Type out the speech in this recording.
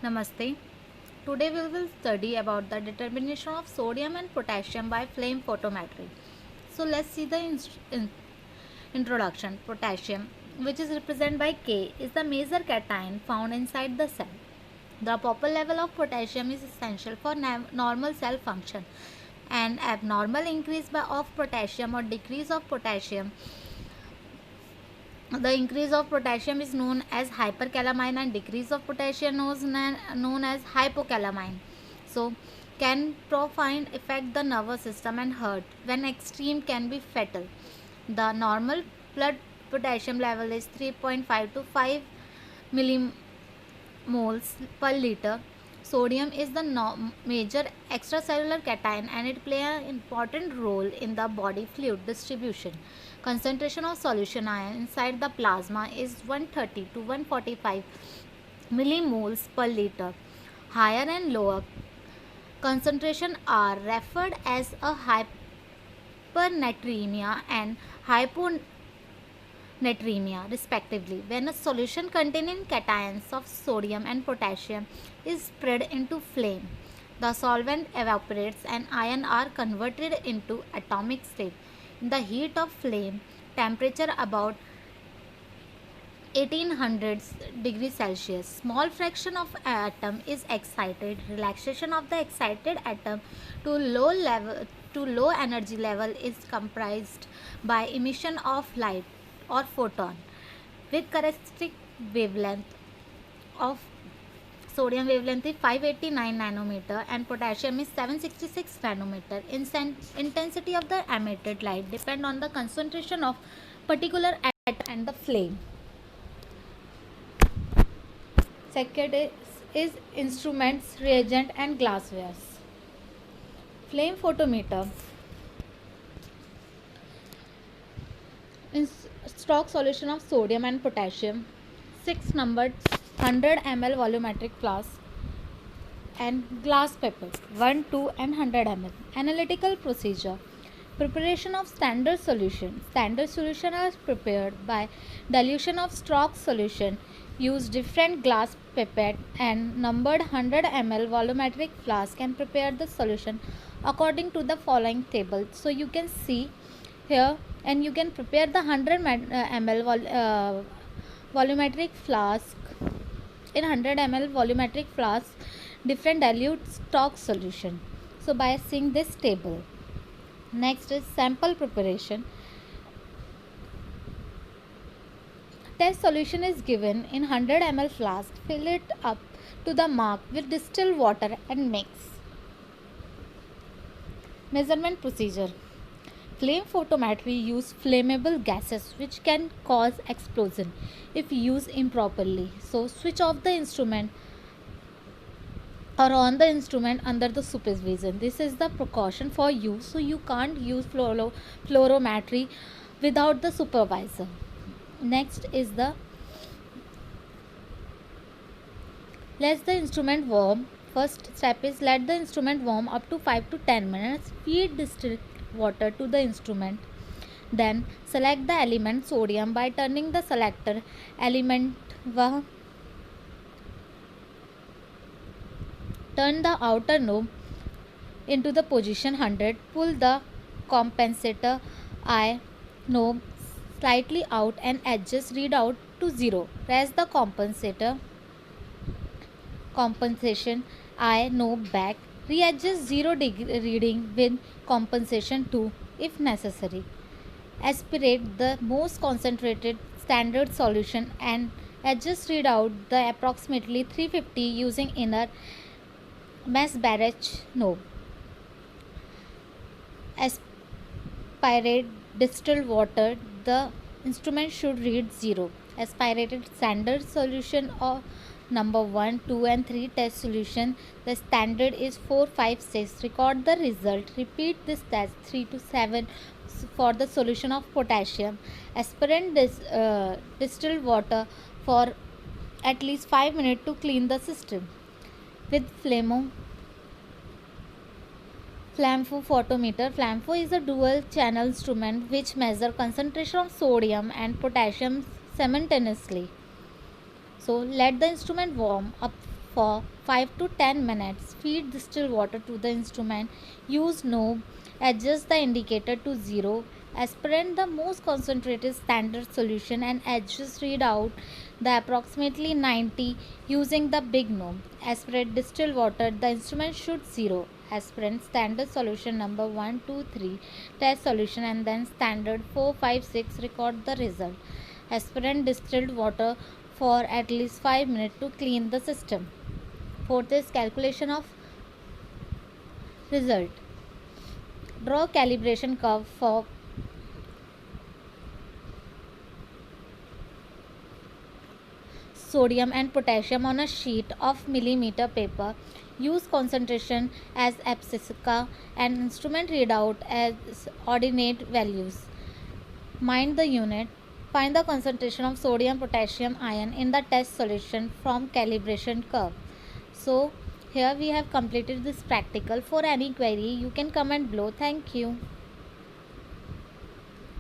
Namaste. Today we will study about the determination of sodium and potassium by flame photometry. So let's see the introduction. Potassium, which is represented by K, is the major cation found inside the cell. The proper level of potassium is essential for normal cell function. An abnormal increase of potassium or decrease of potassium, the increase of potassium is known as hypercalamine and decrease of potassium is known as hypocalamine. So can profound affect the nervous system and heart. When extreme, can be fatal. The normal blood potassium level is 3.5 to 5 millimoles per liter. Sodium is the major extracellular cation and it plays an important role in the body fluid distribution. Concentration of solution ion inside the plasma is 130 to 145 millimoles per liter. Higher and lower concentration are referred as a hypernatremia and hyponatremia respectively. When a solution containing cations of sodium and potassium is spread into flame, the solvent evaporates and ions are converted into atomic state. In the heat of flame, temperature about 1800 degrees Celsius, small fraction of atom is excited. Relaxation of the excited atom to low energy level is comprised by emission of light or photon with characteristic wavelength of sodium wavelength is 589 nanometer and potassium is 766 nanometer. Intensity of the emitted light depend on the concentration of particular atom and the flame. Second is instruments, reagent and glasswares. Flame photometer. In stock solution of sodium and potassium, 6 numbered 100 ml volumetric flask and glass pipette 1, 2 and 100 ml. Analytical procedure. Preparation of standard solution. Standard solution is prepared by dilution of stock solution. Use different glass pipette and numbered 100 ml volumetric flask and prepare the solution according to the following table. So you can see here, and you can prepare the 100 ml volumetric flask. In 100 ml volumetric flask, different dilute stock solution. So by seeing this table. Next is sample preparation. Test solution is given in 100 ml flask. Fill it up to the mark with distilled water and mix. Measurement procedure. Flame photometry use flammable gases which can cause explosion if used improperly. So switch off the instrument or on the instrument under the supervision. This is the precaution for use. So you can't use fluorometry without the supervisor. Next is the let the instrument warm. First step is let the instrument warm up to 5 to 10 minutes. Feed distilled water to the instrument. Then select the element sodium by turning the selector element. Turn the outer knob into the position 100. Pull the compensator eye knob slightly out and adjust readout to 0. Press the compensation eye knob back. Readjust 0 degree reading with compensation 2 if necessary. Aspirate the most concentrated standard solution and adjust readout the approximately 350 using inner Masbarache knob. Aspirate distilled water. The instrument should read 0. Aspirated standard solution or number 1, 2 and 3 test solution. The standard is 4, 5, 6. Record the result. Repeat this test 3 to 7 for the solution of potassium. Aspirate distilled water for at least 5 minutes to clean the system. With Flammo photometer. Flammo is a dual channel instrument which measures concentration of sodium and potassium simultaneously. So let the instrument warm up for 5 to 10 minutes. Feed distilled water to the instrument. Use knob. Adjust the indicator to 0. Aspirate the most concentrated standard solution and adjust readout the approximately 90 using the big knob. Aspirate distilled water. The instrument should 0. Aspirate standard solution number 1, 2, 3. Test solution and then standard 4, 5, 6. Record the result. Aspirate distilled water for at least 5 minutes to clean the system. Fourth is calculation of result. Draw calibration curve for sodium and potassium on a sheet of millimeter paper. Use concentration as abscissa and instrument readout as ordinate values. Mind the unit. Find the concentration of sodium potassium ion in the test solution from calibration curve. So here we have completed this practical. For any query you can comment below. Thank you.